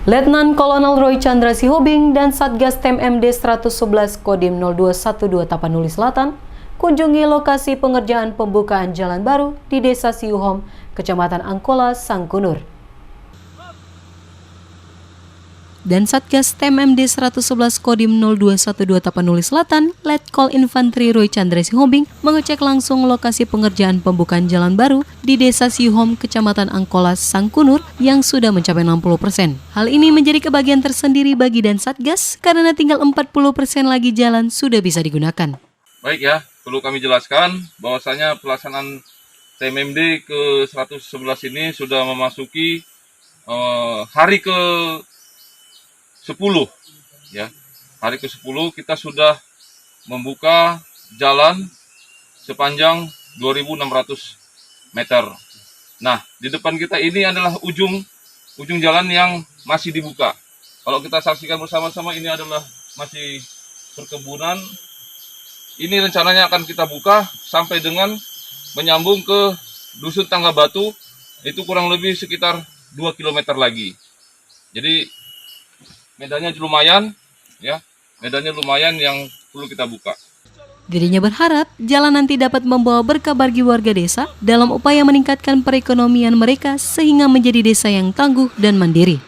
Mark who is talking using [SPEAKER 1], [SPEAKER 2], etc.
[SPEAKER 1] Letnan Kolonel Roy Chandra Sihobing dan Satgas Tem MD 111 Kodim 0212 Tapanuli Selatan kunjungi lokasi pengerjaan pembukaan jalan baru di Desa Siuhom, Kecamatan Angkola, Sangkunur. Dan Satgas Tem MD 111 Kodim 0212 Tapanuli Selatan, Letkol Infanteri Roy Chandra Sihobing mengecek langsung lokasi pengerjaan pembukaan jalan baru di Desa Siuhom, Kecamatan Angkola, Sangkunur yang sudah mencapai 60%. Hal ini menjadi kebahagiaan tersendiri bagi Dan Satgas karena tinggal 40% lagi jalan sudah bisa digunakan.
[SPEAKER 2] Baik ya, perlu kami jelaskan bahwasanya pelaksanaan TMMD ke 111 ini sudah memasuki hari ke 10 ya. Hari ke-10 kita sudah membuka jalan sepanjang 2.600 meter. Nah, di depan kita ini adalah ujung jalan yang masih dibuka. Kalau kita saksikan bersama-sama, ini adalah masih perkebunan. Ini rencananya akan kita buka sampai dengan menyambung ke Dusun Tangga Batu, itu kurang lebih sekitar 2 km lagi. Jadi medannya lumayan, ya. Medannya lumayan yang perlu kita buka.
[SPEAKER 1] Dirinya berharap jalan nanti dapat membawa berkah bagi warga desa dalam upaya meningkatkan perekonomian mereka sehingga menjadi desa yang tangguh dan mandiri.